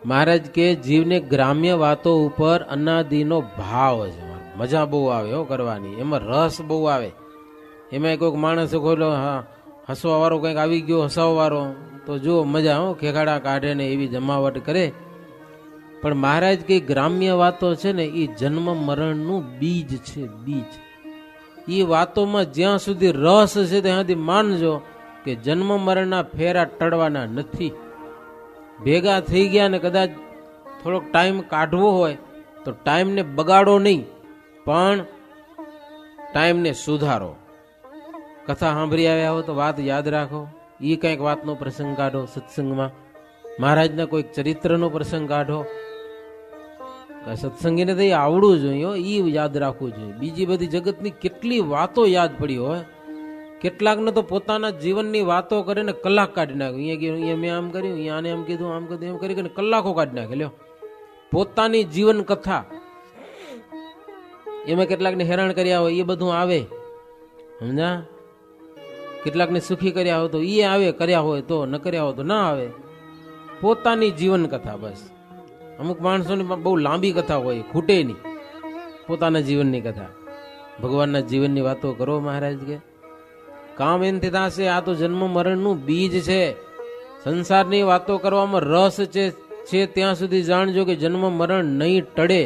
મહારાજ કે જીવને ગ્રામ્ય વાતો ઉપર અનાદિનો ભાવ છે, મજા બહુ આવે હો કરવાની, એમાં રસ બહુ આવે. એમાં કોઈક માણસ ખોલો હસવા વાળો કંઈક આવી ગયો હસાવવા વાળો તો જુઓ મજા હો, ખેખાડા કાઢે ને એવી જમાવટ કરે. પણ મહારાજ કે ગ્રામ્ય વાતો છે ને એ જન્મ મરણનું બીજ છે, બીજ. એ વાતોમાં જ્યાં સુધી રસ છે ત્યાં સુધી માનજો કે જન્મ મરણના ફેરા ટળવાના નથી. ભેગા થઈ ગયા ને કદાચ થોડોક ટાઈમ કાઢવો હોય તો ટાઈમને બગાડો નહીં, પણ ટાઈમને સુધારો. કથા સાંભળી આવ્યા હો તો વાત યાદ રાખો, એ કંઈક વાતનો પ્રસંગ કાઢો સત્સંગમાં, મહારાજના કોઈક ચરિત્રનો પ્રસંગ કાઢો. સત્સંગીને તો એ આવડવું જોઈએ, એ યાદ રાખવું જોઈએ. બીજી બધી જગતની કેટલી વાતો યાદ પડી હોય, કેટલાકને તો પોતાના જીવનની વાતો કરીને કલાક કાઢી નાખ્યું. અહીંયા ગયું, અહીંયા મેં આમ કર્યું, અહીંયા આને એમ કીધું, આમ કીધું, એમ કરીને કલાકો કાઢી નાખે. લ્યો, પોતાની જીવન કથા, એમાં કેટલાકને હેરાન કર્યા હોય એ બધું આવે, સમજા? કેટલાકને સુખી કર્યા હોય તો એ આવે, કર્યા હોય તો, ન કર્યા હોય તો ના આવે. પોતાની જીવન કથા બસ. અમુક માણસોની બહુ લાંબી કથા હોય, ખૂટે નહીં. પોતાના જીવનની કથા, ભગવાનના જીવનની વાતો કરો. મહારાજ કે કામ એનથી થશે, આ તો જન્મ મરણનું બીજ છે. સંસારની વાતો કરવામાં રસ છે ત્યાં સુધી જાણજો કે જન્મ મરણ નહીં ટળે.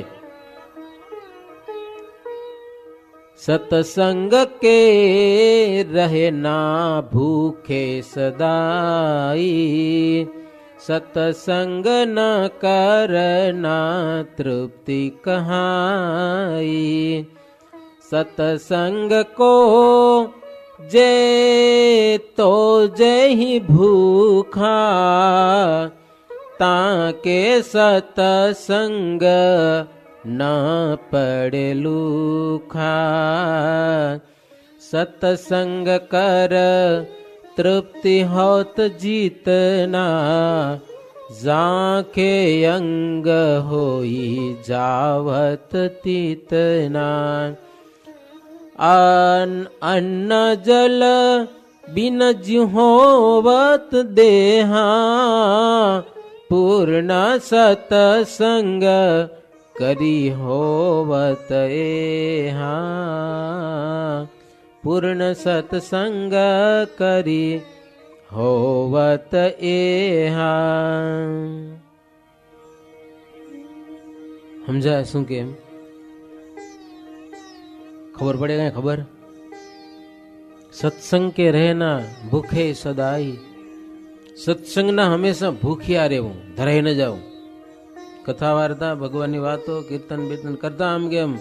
સતસંગ કે રહે ના ભૂખે સદાઈ, સતસંગ ન કરના તૃપ્તિ કહાઈ. સતસંગ કો જે તો જય ભૂખા, તાકે સતસંગ ન પડેલુખા. સતસંગ કર તૃપ્તિ હોત જીતના, ઝાંખે અંગ હોઈ જાવત તીતના. અન્ન જલ બિન જ્હોવત દેહા, પૂર્ણ સતસંગ કરી હોવત એહા. પૂર્ણ સત્સંગ કરી હોવત એહા. સમજાય શું કેમ? ખબર પડે કઈ ખબર? સત્સંગ કે રહેના ભૂખે સદાઈ, સત્સંગના હંમેશા ભૂખ્યા રહેવું, ધરાઈ ન જાવું. કથા વાર્તા, ભગવાનની વાતો, કીર્તન બીર્તન કરતા આમ કે એમ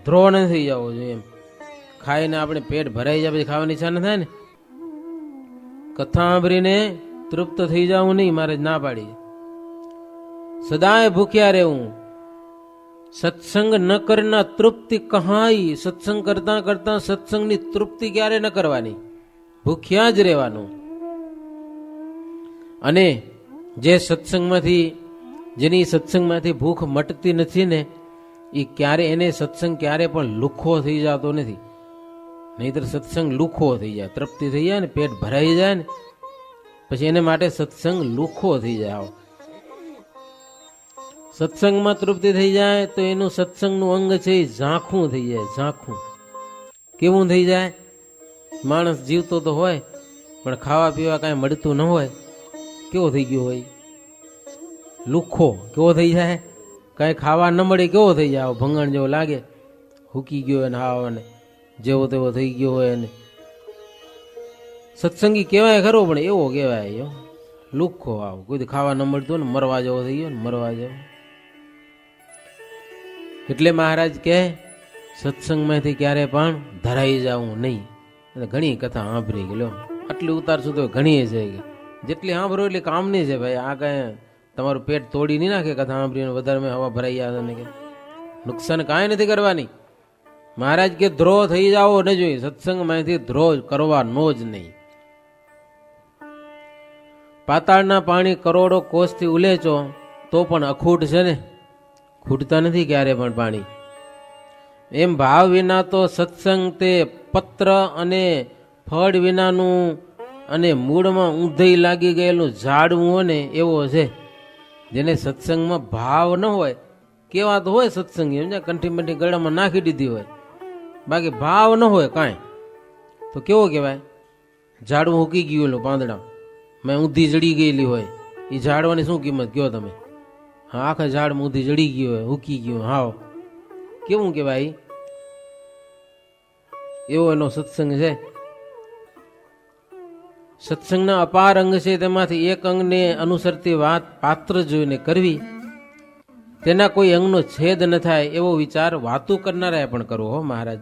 ધ્રોહ ન થઈ જવો જોઈએ. એમ ખાઈને આપણે પેટ ભરાઈ જાય પછી ખાવાની ઈચ્છા ન થાય ને. કથા સાંભળીને તૃપ્ત થઈ જવું નહીં, મારે ના પાડી. સદાય ભૂખ્યા રહેવું. સત્સંગ ન કરના તૃપ્તિ કહાઈ, સત્સંગ કરતા કરતા સત્સંગની તૃપ્તિ ક્યારે ન કરવાની, ભૂખ્યા જ રહેવાનું. અને જે સત્સંગમાંથી, જેની સત્સંગમાંથી ભૂખ મટતી નથી ને, એ ક્યારે, એને સત્સંગ ક્યારે પણ લુખ્ખો થઈ જતો નથી. નહીતર સત્સંગ લુખ્ખો થઈ જાય, તૃપ્તિ થઈ જાય ને, પેટ ભરાઈ જાય ને, પછી એને માટે સત્સંગ લુખ્ખો થઈ જાય. સત્સંગમાં તૃપ્તિ થઈ જાય તો એનું સત્સંગનું અંગ છે એ ઝાંખું થઈ જાય. ઝાંખું કેવું થઈ જાય? માણસ જીવતો તો હોય પણ ખાવા પીવા કાંઈ મળતું ન હોય, કેવો થઈ ગયો હોય? લુખ્ખો કેવો થઈ જાય? કાંઈ ખાવા ન મળે કેવો થઈ જાય? ભંગણ જેવો લાગે, હૂકી ગયો હોય ને હાવ ને જેવો તેવો થઈ ગયો હોય. અને સત્સંગી કહેવાય ખરો પણ એવો કહેવાય લુખ્ખો. આવ કોઈ ખાવા ન મળતું ને મરવા જેવો થઈ ગયો ને, મરવા જેવો. એટલે મહારાજ કહે સત્સંગમાંથી ક્યારે પણ ધરાઈ જવું નહીં. ઘણી કથા સાંભળી ગયો, આટલી ઉતારશું તો ઘણી છે, જેટલી સાંભળો એટલી કામની છે ભાઈ. આ કઈ તમારું પેટ તોડી નહીં નાખે કથા સાંભળીને વધારે મેં હવા ભરાઈ જાય ને કે નુકસાન કાંઈ નથી કરવાની. મહારાજ કે ધ્રોહ થઈ જાવો ન જોઈએ, સત્સંગમાંથી ધ્રોહ કરવાનો જ નહીં. પાતાળના પાણી કરોડો કોષથી ઉલેચો તો પણ અખૂટ છે ને, ખૂટતા નથી ક્યારે પણ પાણી. એમ ભાવ વિના તો સત્સંગ તે પત્ર અને ફળ વિનાનું અને મૂળમાં ઊંધઈ લાગી ગયેલું ઝાડવું હોય ને એવો છે. જેને સત્સંગમાં ભાવ ન હોય, કેવા તો હોય સત્સંગી સમજ્યા, કંઠી બંઠી ગળામાં નાખી દીધી હોય, બાકી ભાવ ન હોય કાંઈ, તો કેવો કહેવાય? ઝાડવું ઉકી ગયું એલું પાંદડા મેં ઊંધી જડી ગયેલી હોય, એ ઝાડવાની શું કિંમત કયો તમે? હા, આખા ઝાડમાં ઊંધી જડી ગયું હોય, ઉકી ગયું, હાવ કેવું કહેવાય? એવો એનો સત્સંગ છે. સત્સંગના અપાર અંગ છે, તેમાંથી એક અંગને અનુસરતી વાત પાત્ર જોઈને કરવી, તેના કોઈ અંગનો છેદ ન થાય એવો વિચાર વાતો કરનારાએ પણ કરવો. હો, મહારાજ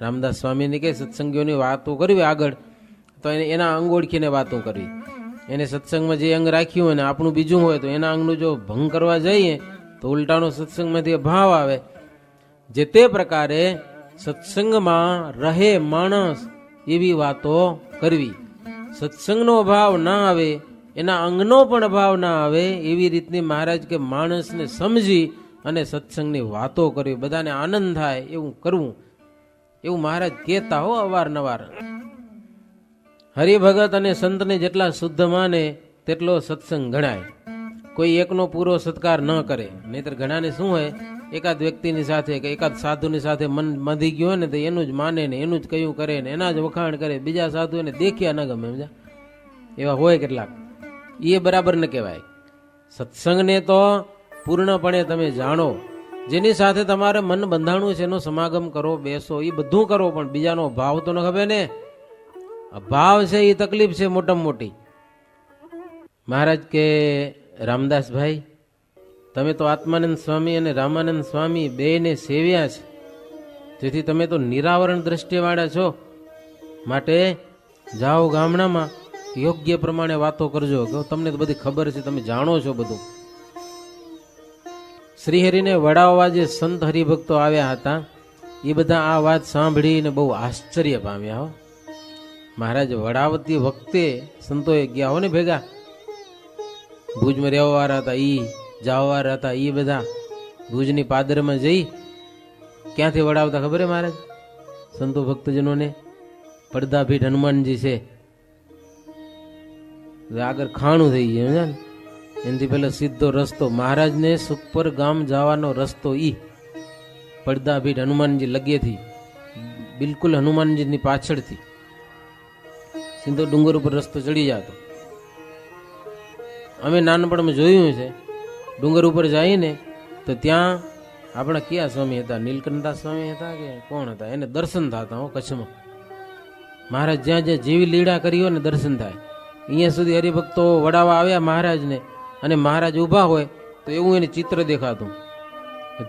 રામદાસ સ્વામીને કે સત્સંગીઓની વાતો કરવી આગળ, તો એના અંગ ઓળખીને વાતો કરવી. એને સત્સંગમાં જે અંગ રાખ્યું હોય ને આપણું બીજું હોય તો એના અંગનું જો ભંગ કરવા જઈએ તો ઉલટાનો સત્સંગમાંથી ભાવ આવે. જે તે પ્રકારે સત્સંગમાં રહે માણસ એવી વાતો કરવી. સત્સંગનો ભાવ ના આવે, એના અંગનો પણ ભાવ ના આવે, એવી રીતની મહારાજ કે માણસને સમજી અને સત્સંગની વાતો કરવી, બધાને આનંદ થાય એવું કરવું, એવું મહારાજ કહેતા હો અવારનવાર. હરિભગત અને સંતને જેટલા શુદ્ધ માને તેટલો સત્સંગ ગણાય. કોઈ એકનો પૂરો સત્કાર ન કરે, નહીતર ઘણાને શું હોય, એકાદ વ્યક્તિની સાથે કે એકાદ સાધુની સાથે મન બાંધી ગયો હોય ને તો એનું જ માને ને એનું જ કયું કરે ને એના જ વખાણ કરે, બીજા સાધુ એને દેખ્યા ન ગમે, સમજા? એવા હોય કેટલાક, એ બરાબર ન કહેવાય. સત્સંગને તો પૂર્ણપણે તમે જાણો, જેની સાથે તમારે મન બંધાણું છે એનો સમાગમ કરો, બેસો, એ બધું કરો, પણ બીજાનો ભાવ તો ન ખબર ને. ભાવ છે એ તકલીફ છે મોટામાં મોટી. મહારાજ કે રામદાસભાઈ, તમે તો આત્માનંદ સ્વામી અને રામાનંદ સ્વામી બેયને સેવ્યા છે, તેથી તમે તો નિરાવરણ દ્રષ્ટિવાળા છો, માટે જાઓ ગામડામાં યોગ્ય પ્રમાણે વાતો કરજો, કે તમને તો બધી ખબર છે, તમે જાણો છો બધું. શ્રીહરિને વડાવવા જે સંત હરિભક્તો આવ્યા હતા એ બધા આ વાત સાંભળીને બહુ આશ્ચર્ય પામ્યા. હો, મહારાજ વડાવતી વખતે સંતોએ ગયા હો ને ભેગા, ભુજમાં રહેવાવાળા હતા ઈ, જાવાવાળા હતા ઈ, બધા ભુજની પાદરમાં જઈ ક્યાંથી વડાવતા ખબર હે મહારાજ? સંતો ભક્તજનોને પડદાભીઠ હનુમાનજી છે, આગળ ખાણું થઈ ગયું ને, એનાથી પેલા સીધો રસ્તો મહારાજને સુપર ગામ જવાનો રસ્તો ઈ પડદાભીઠ હનુમાનજી લગેથી, બિલકુલ હનુમાનજીની પાછળથી સીધો ડુંગર ઉપર રસ્તો ચડી જતો. અમે નાનપણમાં જોયું છે, ડુંગર ઉપર જઈને તો ત્યાં આપણા કયા સ્વામી હતા, નીલકંઠદાસ સ્વામી હતા કે કોણ હતા, એને દર્શન થતા. હો, કચ્છમાં મહારાજ જ્યાં જ્યાં જેવી લીડા કરી હોય ને દર્શન થાય. અહીંયા સુધી હરિભક્તો વડાવા આવ્યા મહારાજને, અને મહારાજ ઊભા હોય તો એવું એને ચિત્ર દેખાતું.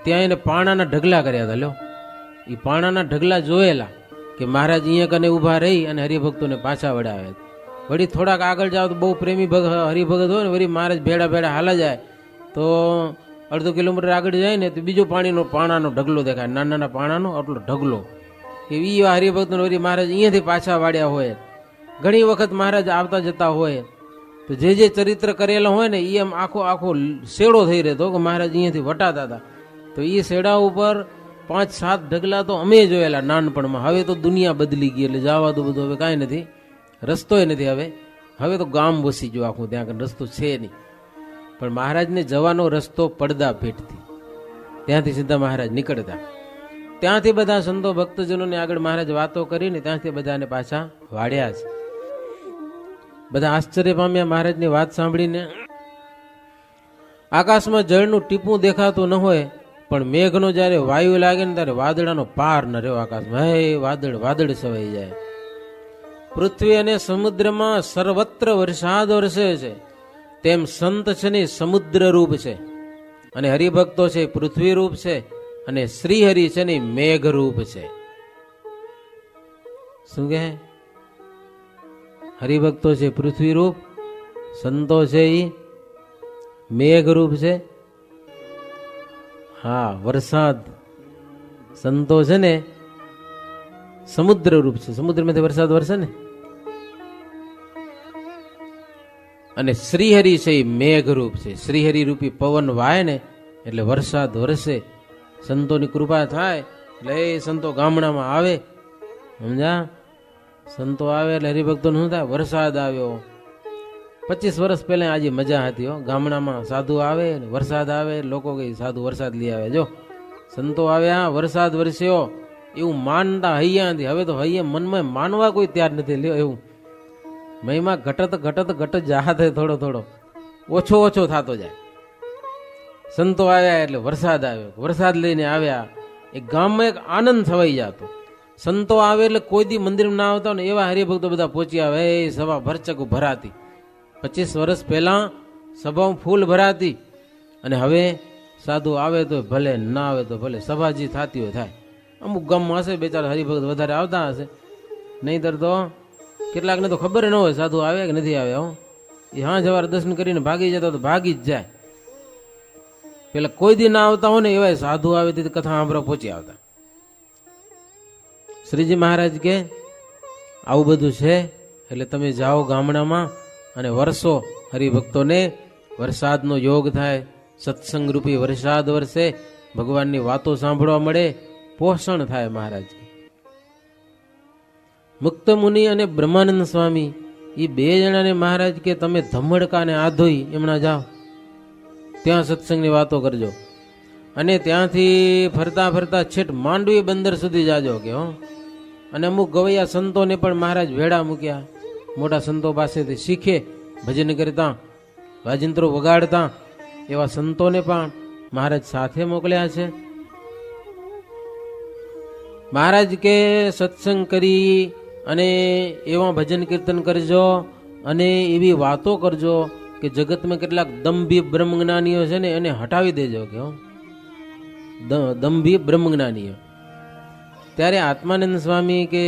ત્યાં એને પાણાના ઢગલા કર્યા હતા. લ્યો, એ પાણાના ઢગલા જોયેલા કે મહારાજ અહીંયા કને ઊભા રહી અને હરિભક્તોને પાછા વડાવે. વળી થોડાક આગળ જાવ તો બહુ પ્રેમી હરિભગત હોય ને, વળી મહારાજ ભેડા ભેડા હાલા જાય તો અડધો કિલોમીટર આગળ જાય ને તો બીજો પાણાનો ઢગલો દેખાય, નાના નાના પાણાનો આટલો ઢગલો, કે એ હરિભક્તો વળી મહારાજ અહીંયાથી પાછા વાળ્યા હોય. ઘણી વખત મહારાજ આવતા જતા હોય તો જે જે ચરિત્ર કરેલા હોય ને એ એમ આખો આખો શેડો થઈ રહેતો કે મહારાજ અહીંયાથી વટાતા હતા. તો એ શેડા ઉપર 5-7 ઢગલા તો અમે જોયેલા નાનપણમાં. હવે તો દુનિયા બદલી ગઈ, એટલે જવા તો બધું હવે કાંઈ નથી, રસ્તોય નથી. હવે તો ગામ વસી ગયું આખું, ત્યાં રસ્તો છે નહીં. પણ મહારાજને જવાનો રસ્તો પડદા ભેટથી, ત્યાંથી સીધા મહારાજ નીકળતા. ત્યાંથી બધા સંતો ભક્તજનોને આગળ મહારાજ વાતો કરીને ત્યાંથી બધાને પાછા વાળ્યા છે. બધા આશ્ચર્ય પામ્યા મહારાજની વાત સાંભળીને. આકાશમાં જળનું ટીપું દેખાતું ન હોય, પણ મેઘનો જયારે વાયુ લાગે ને ત્યારે વાદળાનો પાર ન રહ્યો આકાશમાં. હે વાદળ સવાઈ જાય. પૃથ્વી અને સમુદ્રમાં સર્વત્ર વરસાદ વરસે છે, તેમ સંત છે ને સમુદ્ર રૂપ છે, અને હરિભક્તો છે પૃથ્વી રૂપ છે, અને શ્રીહરિ છે ને મેઘ રૂપ છે. શું કહે? હરિભક્તો છે પૃથ્વી રૂપ, સંતો છે એ મેઘ રૂપ છે. હા, વરસાદ સંતો છે ને સમુદ્ર રૂપ છે, સમુદ્રમાંથી વરસાદ વરસે ને. અને શ્રીહરિ છે એ મેઘ રૂપ છે. શ્રીહરિ રૂપી પવન વાય ને એટલે વરસાદ વરસે, સંતોની કૃપા થાય એટલે એ સંતો ગામડામાં આવે, સમજા? સંતો આવે એટલે હરિભક્તો શું થાય? વરસાદ આવ્યો. 25 વર્ષ પહેલા આજે મજા હતી હો. ગામડામાં સાધુ આવે ને વરસાદ આવે, લોકો કઈ સાધુ વરસાદ લઈ આવે. જો સંતો આવ્યા, વરસાદ વરસ્યો, એવું માનતા હૈયાથી. હવે તો હૈયા મનમાં માનવા કોઈ તૈયાર નથી લ્યો. એવું મહિમા ઘટત જાહે થોડો થોડો ઓછો ઓછો થતો જાય. સંતો આવ્યા એટલે વરસાદ આવ્યો, વરસાદ લઈને આવ્યા, એ ગામમાં એક આનંદ છવાઈ જતો. સંતો આવે એટલે કોઈ દી મંદિર ના આવતા ને એવા હરિભક્તો બધા પહોંચી આવે. એ સભા ભરચક ભરાતી. 25 વર્ષ પહેલા સભા ફૂલ ભરાતી. અને હવે સાધુ આવે તો ભલે, ના આવે તો ભલે, સભાજી થતી હોય થાય. અમુક ગામમાં હશે બેચારા હરિભક્ત વધારે આવતા હશે, નહીતર તો કેટલાકને તો ખબર ન હોય સાધુ આવે કે નથી આવ્યા. હો, એ હા જવાર દર્શન કરીને ભાગી જતા તો ભાગી જ જાય. પેલા કોઈ દી ના આવતા હોય ને એવા સાધુ આવે તે કથા સાંભળવા પહોંચી આવતા. શ્રીજી મહારાજ કે આવું બધું છે એટલે તમે જાઓ ગામડામાં અને વરસો હરિભક્તોને. વરસાદનો યોગ થાય, સત્સંગ રૂપી વરસાદ વરસે, ભગવાનની વાતો સાંભળવા મળે, પોષણ થાય. મહારાજ મુક્ત મુનિ અને બ્રહ્માનંદ સ્વામી એ 2 જણાને મહારાજ કે તમે ધમડકાને આધોઈ એમના જાઓ, ત્યાં સત્સંગની વાતો કરજો. અને ત્યાંથી ફરતા ફરતા છેટ માંડવી બંદર સુધી જાજો કે હો. અને અમુક ગવૈયા સંતોને પણ મહારાજ ભેડા મૂક્યા. મોટા સંતો પાસેથી શીખે, ભજન કરતા, વાજિંત્રો વગાડતા એવા સંતોને પણ મહારાજ સાથે મોકલ્યા છે. મહારાજ કે સત્સંગ કરી અને એવા ભજન કીર્તન કરજો અને એવી વાતો કરજો કે જગતમાં કેટલાક દંભી બ્રહ્મજ્ઞાનીઓ છે ને એને હટાવી દેજો કે હો, દંભી બ્રહ્મજ્ઞાનીઓ. ત્યારે આત્માનંદ સ્વામી કે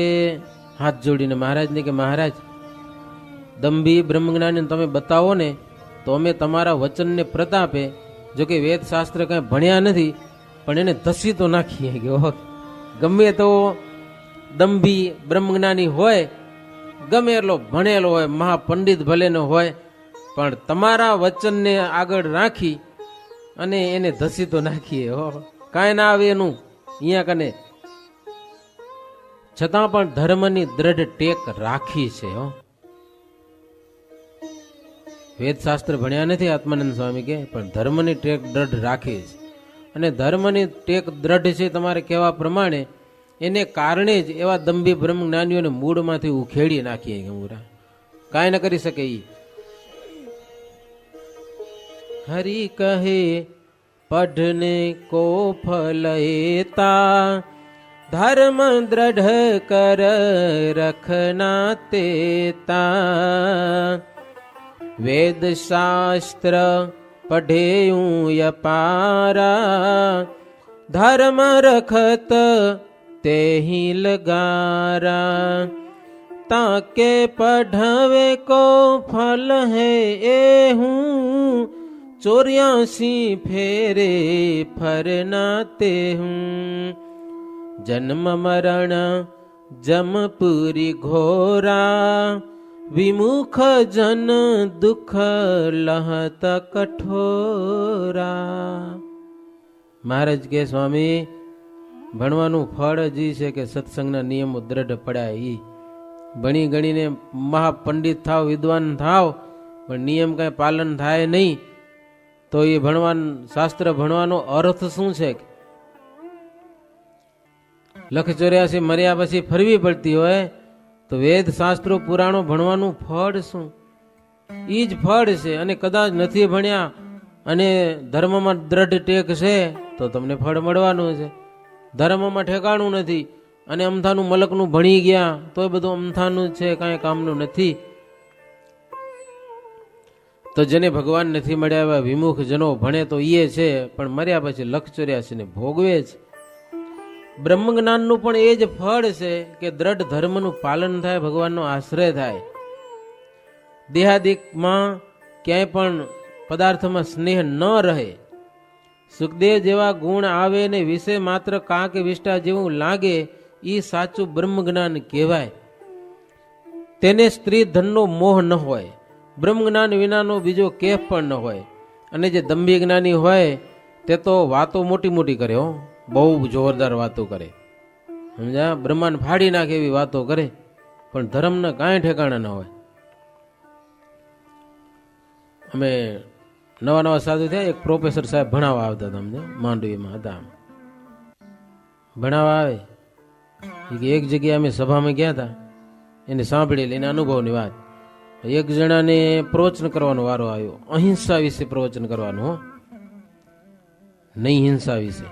હાથ જોડીને મહારાજને કે મહારાજ દંભી બ્રહ્મજ્ઞાની તમે બતાવો ને તો અમે તમારા વચનને પ્રતાપે, જો કે વેદ શાસ્ત્ર કઈ ભણ્યા નથી પણ એને ધસી તો નાખીએ કે ગમે તો દંભી બ્રહ્મજ્ઞાની હોય, ગમે એટલો ભણેલો હોય, મહાપંડિત ભલેનો હોય, પણ તમારા વચનને આગળ રાખી અને એને ધસી તો નાખીએ હો, કાંઈ ના આવે એનું અહીંયા કને. છતાં પણ ધર્મની દ્રઢ ટેક રાખી છે હો. વેદ શાસ્ત્ર ભણ્યા નથી આત્માનંદ સ્વામી કે, પણ ધર્મની ટેક દ્રઢ રાખી છે. અને ધર્મની ટેક દ્રઢ છે તમારે કહેવા પ્રમાણે, એને કારણે જ એવા દંભી બ્રહ્મ જ્ઞાનીઓને મૂળમાંથી ઉખેડી નાખીએ ગમુરા, કાંઈ ન કરી શકે. ઈ હરિ કહે પઢને કો ફલ એતા, ધર્મ દ્રઢ કર રખના તેતા. વેદ શાસ્ત્ર પઢેયું અપારા, ધર્મ રખત તેહી લગારા. તાકે પઢવે કો ફલ હે હું, 84 ફેરે ફરના તે હું. જન્મ મરણ જમપુરી ઘોરા, વિમુખ જન દુઃખ લહત કઠોરા. મહારાજ કે સ્વામી ભણવાનું ફળ જ છે કે સત્સંગના નિયમો દ્રઢ પડ્યા. ઈ ભણી ગણીને મહાપંડિત થાવ, વિદ્વાન થાવ, પણ નિયમ કઈ પાલન થાય નહીં તો એ શાસ્ત્ર ભણવાનો અર્થ શું છે? 184 મર્યા પછી ફરવી પડતી હોય તો વેદ શાસ્ત્રો પુરાણો ભણવાનું ફળ શું? ઈ જ ફળ છે. અને કદાચ નથી ભણ્યા અને ધર્મમાં દ્રઢ ટેક છે તો તમને ફળ મળવાનું છે. ધર્મમાં ઠેકાણું નથી અને અમથાનું મલકનું ભણી ગયા તો બધું અમથાનું છે, કાંઈ કામનું નથી. તો જેને ભગવાન નથી મળ્યા એવા વિમુખ જનો ભણે તો એ છે, પણ મર્યા પછી 184 ને ભોગવે છે. બ્રહ્મ જ્ઞાનનું પણ એ જ ફળ છે કે દ્રઢ ધર્મનું પાલન થાય, ભગવાનનો આશ્રય થાય. દેહાદિકમાં ક્યાંય પણ પદાર્થમાં સ્નેહ ન રહે. સુખદેવ જેવા ગુણ આવે ને વિશે માત્ર કાંક વિષ્ટા જેવું લાગે, એ સાચું બ્રહ્મ જ્ઞાન કહેવાય. તેને સ્ત્રી ધનનો મોહ ન હોય, બ્રહ્મ જ્ઞાન વિનાનો બીજો કેફ પણ ન હોય. અને જે દંભી જ્ઞાની હોય તે તો વાતો મોટી મોટી કરે હો, બહુ જોરદાર વાતો કરે, સમજ્યા? બ્રહ્માંડ ફાડી નાખે એવી વાતો કરે, પણ ધર્મના કાંઈ ઠેકાણા ન હોય. અમે નવા નવા સાધુ થયા, એક પ્રોફેસર સાહેબ ભણાવવા આવતા હતા અમને, માંડવીમાં હતા. ભણાવવા આવે કે એક જગ્યાએ અમે સભામાં ગયા હતા, એને સાંભળેલી એને અનુભવની વાત. એક જણાને પ્રવચન કરવાનો વારો આવ્યો, અહિંસા વિશે પ્રવચન કરવાનું, હો, નહીં હિંસા વિશે.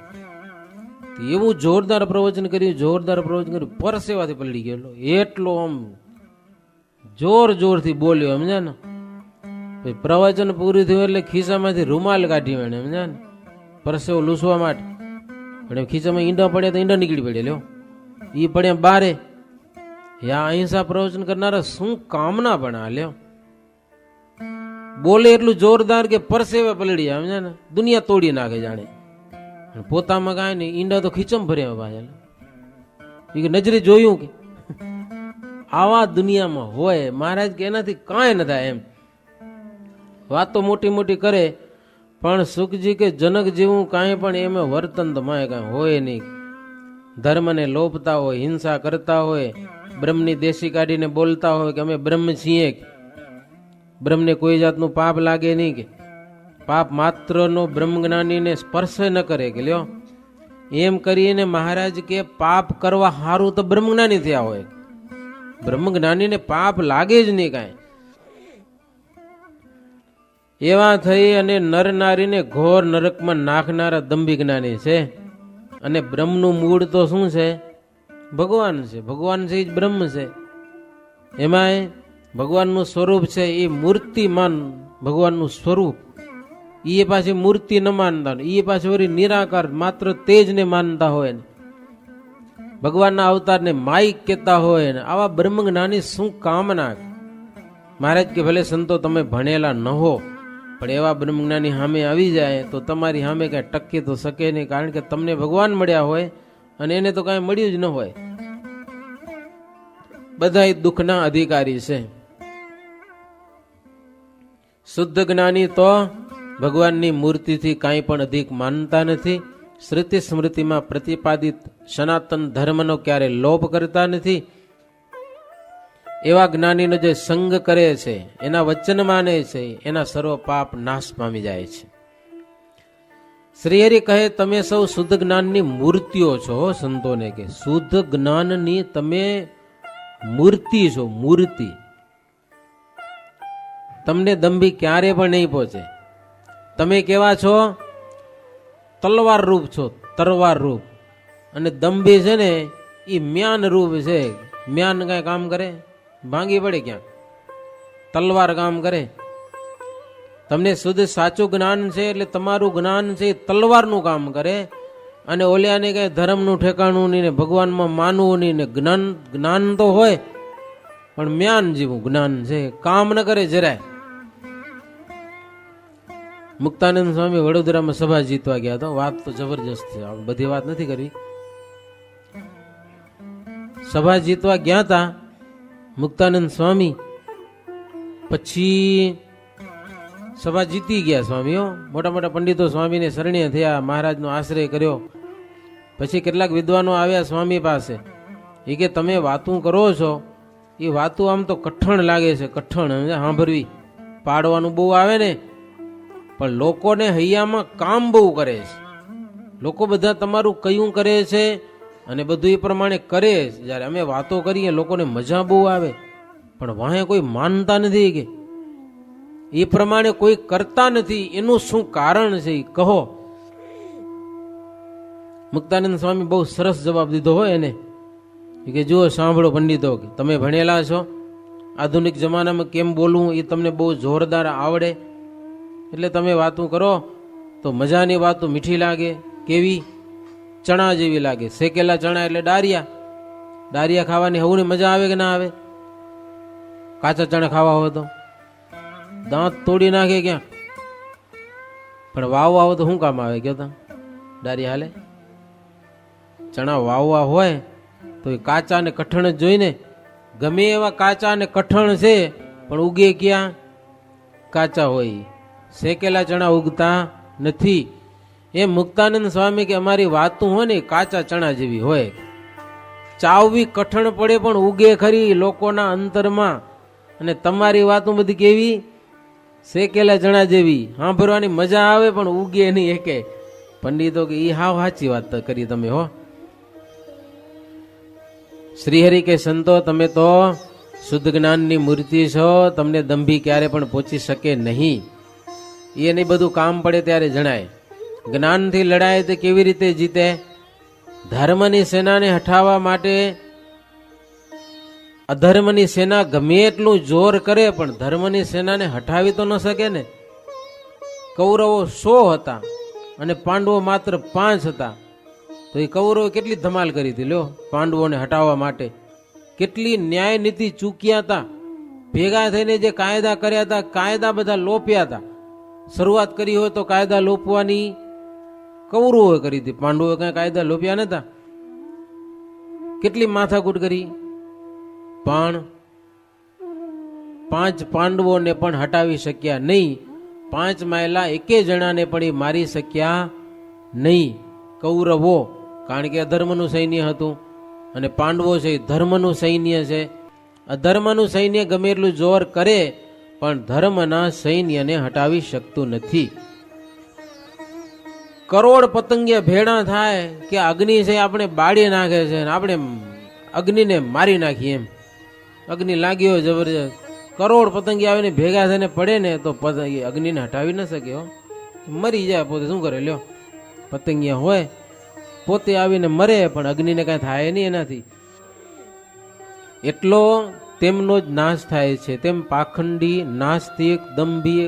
એવું જોરદાર પ્રવચન કર્યું, પરસેવાથી પલળી ગયેલો, એટલો આમ જોર જોરથી બોલ્યો, સમજ્યા ને. પ્રવચન પૂરું થયું એટલે ખિસ્સામાંથી રૂમાલ કાઢી એને, સમજ્યા ને, પરસેવો લૂસવા માટે. પણ ખિસ્સામાં ઈંડા પડ્યા તો ઈંડા નીકળી પડ્યા, લ્યો ઈ પડ્યા બારે. યા અહિંસા પ્રવચન કરનારા શું કામના પણ આ, લ્યો બોલે એટલું જોરદાર કે પરસેવે પલળી, સમજ્યા ને, દુનિયા તોડી નાખે જાણે. પોતામાં કાંઈ નહીં, ઈંડા તો ખીચમ ભર્યા પાછળ. એ નજરે જોયું કે આવા દુનિયામાં હોય મહારાજ કે એનાથી કાંઈ ન થાય એમ. વાતો મોટી મોટી કરે પણ સુખજી કે જનક જેવું કાંઈ પણ એમાં વર્તન તો માય કાંઈ હોય નહીં. ધર્મને લોપતા હોય, હિંસા કરતા હોય, બ્રહ્મની દેશી કાઢીને બોલતા હોય કે અમે બ્રહ્મ છીએ, બ્રહ્મને કોઈ જાતનું પાપ લાગે નહીં, કે પાપ માત્રનો બ્રહ્મજ્ઞાનીને સ્પર્શ ન કરે, કે લ્યો એમ કરીને મહારાજ કે પાપ કરવા સારું તો બ્રહ્મજ્ઞાની થયા હોય, બ્રહ્મજ્ઞાનીને પાપ લાગે જ નહીં કાંઈ. એવા થઈ અને નર નારીને ઘોર નરકમાં નાખનારા દંભી જ્ઞાની છે. અને બ્રહ્મનું મૂળ તો શું છે? ભગવાન છે. ભગવાન છે એ જ બ્રહ્મ છે. એમાંય ભગવાનનું સ્વરૂપ છે એ મૂર્તિમાન ભગવાનનું સ્વરૂપ. એ પાછી મૂર્તિ ન માનતા, એ પાછી વળી નિરાકાર માત્ર તેજને માનતા હોય ને, ભગવાનના અવતારને માઇક કહેતા હોય ને, આવા બ્રહ્મ જ્ઞાની શું કામના. મહારાજ કે ભલે સંતો તમે ભણેલા ન હો, પણ એવા બ્રહ્મ જ્ઞાની સામે આવી જાય તો તમારી સામે કઈ ટકી તો શકે નહીં, કારણ કે તમને ભગવાન મળ્યા હોય અને એને તો કાંઈ મળ્યું જ ન હોય. બધા દુઃખના અધિકારી છે. શુદ્ધ જ્ઞાની તો ભગવાનની મૂર્તિથી કાંઈ પણ અધિક માનતા નથી. શ્રુતિ સ્મૃતિમાં પ્રતિપાદિત સનાતન ધર્મનો ક્યારે લોપ કરતા નથી. એવા જ્ઞાનીનો જે સંગ કરે છે, એના વચન માને છે, એના સર્વ પાપ નાશ પામી જાય છે. શ્રીહરિ કહે તમે સૌ શુદ્ધ જ્ઞાનની મૂર્તિઓ છો. સંતોને કે શુદ્ધ જ્ઞાનની તમે મૂર્તિ છો, મૂર્તિ. તમને દંભી ક્યારે પણ નહીં પહોંચે. તમે કેવા છો? તલવાર રૂપ છો, તરવાર રૂપ. અને દંભી છે ને એ મ્યાન રૂપ છે. મ્યાન કઈ કામ કરે? ભાંગી પડે ક્યાંક. તલવાર કામ કરે. તમને શુદ્ધ સાચું જ્ઞાન છે એટલે તમારું જ્ઞાન છે એ તલવારનું કામ કરે. અને ઓલિયાને કઈ ધર્મનું ઠેકાણું નહીં ને ભગવાનમાં માનવું નહીં ને જ્ઞાન તો હોય પણ મ્યાન જેવું જ્ઞાન છે, કામ ન કરે જરાય. મુક્તાનંદ સ્વામી વડોદરામાં સભા જીતવા ગયા હતા. વાત તો જબરજસ્ત છે, બધી વાત નથી કરવી. સભા જીતવા ગયા હતા મુક્તાનંદ સ્વામી. પછી સભા જીતી ગયા સ્વામીઓ. મોટા મોટા પંડિતો સ્વામીને શરણીય થયા, મહારાજનો આશ્રય કર્યો. પછી કેટલાક વિદ્વાનો આવ્યા સ્વામી પાસે. એ કે તમે વાતું કરો છો એ વાતું આમ તો કઠણ લાગે છે, કઠણ સાંભળવી, પાડવાનું બહુ આવે ને, પણ લોકોને હૈયામાં કામ બહુ કરે છે. લોકો બધા તમારું કયું કરે છે અને બધું એ પ્રમાણે કરે. જ્યારે અમે વાતો કરીએ લોકોને મજા બહુ આવે, પણ વાહે કોઈ માનતા નથી, કે એ પ્રમાણે કોઈ કરતા નથી. એનું શું કારણ છે એ કહો. મુક્તાનંદ સ્વામી બહુ સરસ જવાબ દીધો હોય એને, કે જુઓ સાંભળો પંડિતો, કે તમે ભણેલા છો, આધુનિક જમાનામાં કેમ બોલવું એ તમને બહુ જોરદાર આવડે, એટલે તમે વાતું કરો તો મજાની વાતો મીઠી લાગે. કેવી? ચણા જેવી લાગે. શેકેલા ચણા એટલે ડારિયા. ડારિયા ખાવાની હવને મજા આવે કે ના આવે? કાચા ચણા ખાવા હોય તો દાંત તોડી નાખે ક્યાં. પણ વાવવા હોય તો શું કામ આવે? કયો તા ડારિયા હાલે? ચણા વાવવા હોય તો એ કાચા ને કઠણ જ જોઈને. ગમે એવા કાચા ને કઠણ છે પણ ઉગે ક્યાં? કાચા હોય. શેકેલા ચણા ઉગતા નથી. એ મુક્તાનંદ સ્વામી કે અમારી વાતું હોય ને કાચા ચણા જેવી હોય. ચાવવી કઠણ પડે પણ ઉગે ખરી લોકોના અંતરમાં. અને તમારી વાતો બધી કેવી? શેકેલા ચણા જેવી, સાંભળવાની મજા આવે પણ ઉગે નહીં એકે. પંડિતો કે ઈ હાવ સાચી વાત કરી તમે હો. શ્રીહરિ કે સંતો તમે તો શુદ્ધ જ્ઞાનની મૂર્તિ છો, તમને દંભી ક્યારે પણ પહોંચી શકે નહીં. એને બધું કામ પડે ત્યારે જણાય. જ્ઞાનથી લડાય તે કેવી રીતે જીતે? ધર્મની સેનાને હટાવવા માટે અધર્મની સેના ગમે એટલું જોર કરે પણ ધર્મની સેનાને હટાવી તો ન શકે ને. કૌરવો 100 હતા અને પાંડવો માત્ર 5 હતા. તો એ કૌરવો કેટલી ધમાલ કરી હતી લ્યો પાંડવોને હટાવવા માટે. કેટલી ન્યાય નીતિ ચૂક્યા હતા. ભેગા થઈને જે કાયદા કર્યા હતા, કાયદા બધા લોપ્યા હતા. શરૂઆત કરી હોય તો કાયદા લોપવાની કૌરવોએ કરી હતી, પાંડવોએ કઈ કાયદા લોપ્યા નતા. કેટલી માથાકૂટ કરી, પણ 5 પાંડવોને પણ હટાવી શક્યા નહીં. 5 માયલા એકે જણાને પણ એ મારી શક્યા નહીં કૌરવો, કારણ કે અધર્મનું સૈન્ય હતું અને પાંડવો છે એ ધર્મનું સૈન્ય છે. અધર્મનું સૈન્ય ગમે એટલું જોર કરે પણ ધર્મના સૈન્યને હટાવી શકતું નથી. કરોડ પતંગિયા ભેળા થાય કે અગ્નિ છે આપણે બાળી નાખે છે, આપણે અગ્નિને મારી નાખીએ એમ. અગ્નિ લાગ્યો જબરજસ્ત, કરોડ પતંગિયા આવીને ભેગા થઈને પડે ને તો અગ્નિને હટાવી ન શકે હો, મરી જાય. પોતે શું કરે લ્યો, પતંગિયા હોય પોતે આવીને મરે પણ અગ્નિને કાંઈ થાય નહીં એનાથી. એટલો તેમનો જ નાશ થાય છે. તેમ પાખંડી, નાસ્તિક, દંભી,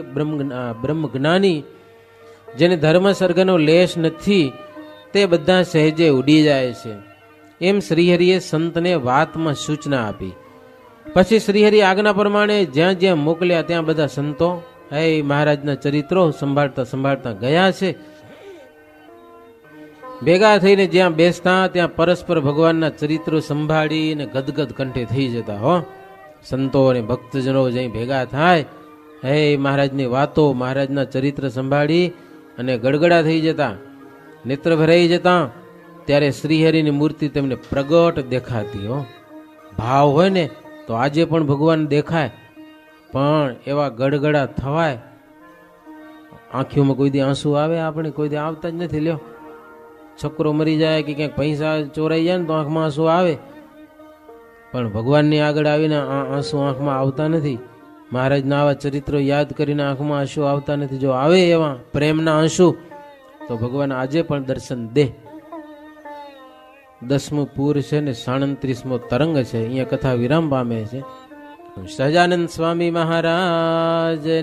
બ્રહ્મજ્ઞાની જેને ધર્મ સર્ગનો લેશ નથી તે બધા સહેજે ઉડી જાય છે. એમ શ્રીહરિએ સંતને વાતમાં સૂચના આપી. પછી શ્રીહરિ આજ્ઞા પ્રમાણે જ્યાં જ્યાં મોકલ્યા ત્યાં બધા સંતો હે મહારાજના ચરિત્રો સંભાળતા સંભાળતા ગયા છે. ભેગા થઈને જ્યાં બેસતા ત્યાં પરસ્પર ભગવાનના ચરિત્રો સંભાળીને ગદગદ કંઠે થઈ જતા હો. સંતો અને ભક્તજનો જઈ ભેગા થાય, હે મહારાજની વાતો, મહારાજના ચરિત્ર સંભાળી અને ગડગડા થઈ જતા, નેત્ર ભરાઈ જતા. ત્યારે શ્રીહરિની મૂર્તિ તેમને પ્રગટ દેખાતી હો. ભાવ હોય ને તો આજે પણ ભગવાન દેખાય, પણ એવા ગડગડા થવાય. આંખીઓમાં કોઈ દી આંસુ આવે? આપણે કોઈ દી આવતા જ નથી લ્યો. છોકરો મરી જાય કે ક્યાંક પૈસા ચોરાઈ જાય ને તો આંખમાં આંસુ આવે, પણ ભગવાનની આગળ આવીને આંસુ આંખમાં આવતા નથી. મહારાજના આવા ચરિત્રો યાદ કરીને આંખમાં આંસુ આવતા નથી. જો આવે એવા પ્રેમના આંસુ તો ભગવાન આજે પણ દર્શન દે. 10મું પૂર છે ને 37મો તરંગ છે. અહીંયા કથા વિરામ પામે છે. સહજાનંદ સ્વામી મહારાજની